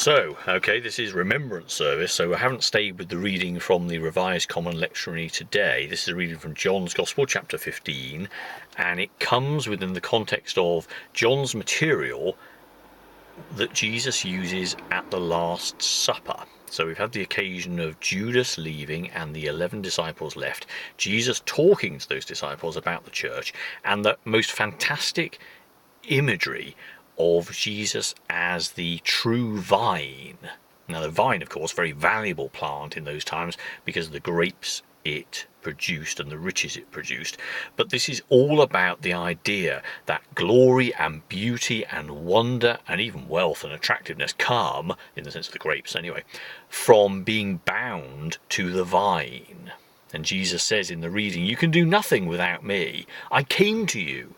So, okay, this is Remembrance Service, so I haven't stayed with the reading from the Revised Common Lectionary today. This is a reading from John's Gospel, chapter 15, and it comes within the context of John's material that Jesus uses at the Last Supper. So we've had the occasion of Judas leaving and the 11 disciples left, Jesus talking to those disciples about the church, and the most fantastic imagery of Jesus as the true vine. Now the vine, of course, very valuable plant in those times because of the grapes it produced and the riches it produced. But this is all about the idea that glory and beauty and wonder and even wealth and attractiveness come, in the sense of the grapes anyway, from being bound to the vine. And Jesus says in the reading, "You can do nothing without me. I came to you.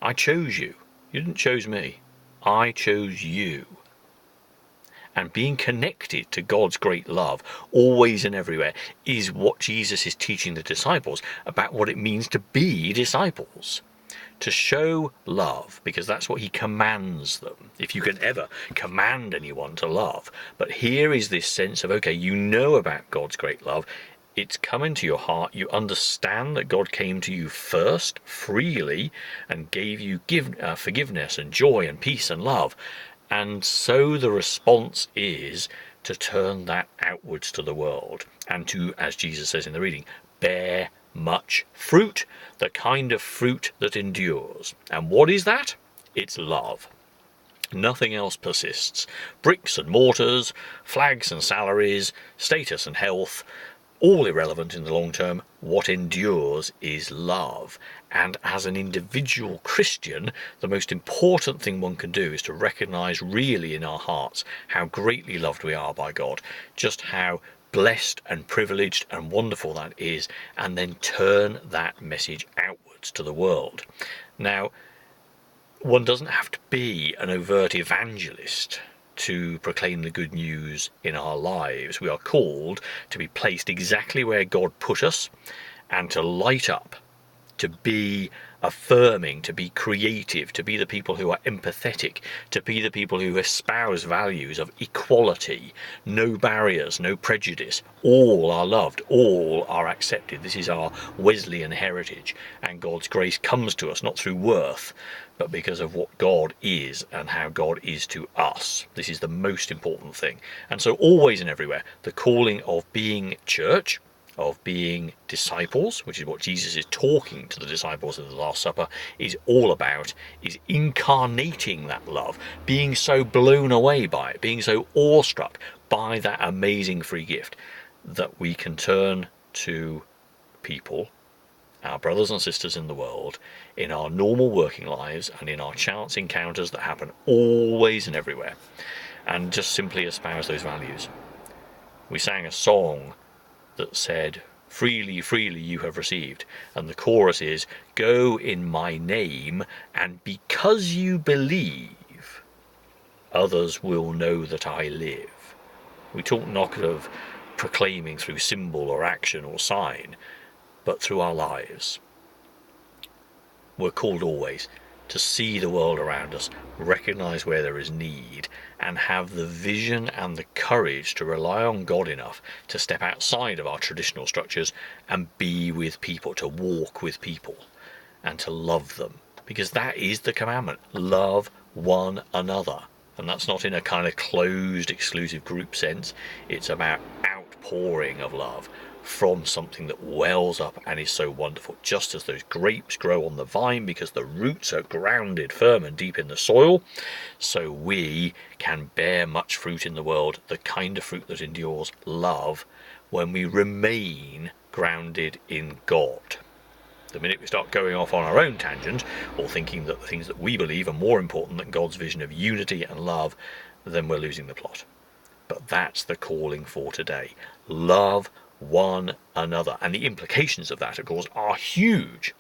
I chose you. You didn't choose me. I chose you." And being connected to God's great love, always and everywhere, is what Jesus is teaching the disciples about what it means to be disciples. To show love, because that's what he commands them. If you can ever command anyone to love. But here is this sense of, okay, you know about God's great love. It's come into your heart. You understand that God came to you first, freely, and gave you forgiveness and joy and peace and love. And so the response is to turn that outwards to the world and to, as Jesus says in the reading, bear much fruit, the kind of fruit that endures. And what is that? It's love. Nothing else persists. Bricks and mortars, flags and salaries, status and health, all irrelevant in the long term. What endures is love. And as an individual Christian, the most important thing one can do is to recognize really in our hearts how greatly loved we are by God, just how blessed and privileged and wonderful that is, and then turn that message outwards to the world. Now, one doesn't have to be an overt evangelist to proclaim the good news in our lives. We are called to be placed exactly where God put us and to light up, to be affirming, to be creative, to be the people who are empathetic, to be the people who espouse values of equality, no barriers, no prejudice. All are loved, all are accepted. This is our Wesleyan heritage, and God's grace comes to us not through worth, but because of what God is and how God is to us. This is the most important thing. And so always and everywhere, the calling of being church, of being disciples, which is what Jesus is talking to the disciples at the Last Supper, is all about, is incarnating that love, being so blown away by it, being so awestruck by that amazing free gift, that we can turn to people, our brothers and sisters in the world, in our normal working lives and in our chance encounters that happen always and everywhere, and just simply espouse those values. We sang a song that said, "Freely, freely you have received," and the chorus is, "Go in my name, and because you believe, others will know that I live." We talk not of proclaiming through symbol or action or sign, but through our lives. We're called always to see the world around us, recognize where there is need, and have the vision and the courage to rely on God enough to step outside of our traditional structures and be with people, to walk with people, and to love them. Because that is the commandment. Love one another. And that's not in a kind of closed, exclusive group sense. It's about outpouring of love from something that wells up and is so wonderful. Just as those grapes grow on the vine because the roots are grounded firm and deep in the soil, so we can bear much fruit in the world, the kind of fruit that endures, love, when we remain grounded in God. The minute we start going off on our own tangent, or thinking that the things that we believe are more important than God's vision of unity and love, then we're losing the plot. But that's the calling for today. Love one another. And the implications of that, of course, are huge.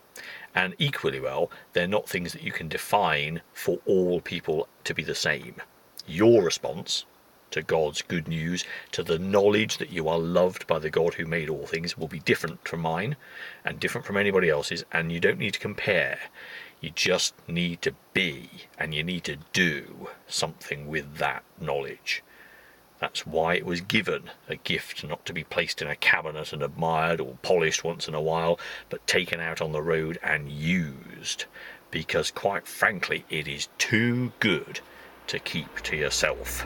And equally well, they're not things that you can define for all people to be the same. Your response to God's good news, to the knowledge that you are loved by the God who made all things, will be different from mine and different from anybody else's, and you don't need to compare. You just need to be, and you need to do something with that knowledge. That's why it was given, a gift, not to be placed in a cabinet and admired or polished once in a while, but taken out on the road and used, because quite frankly it is too good to keep to yourself.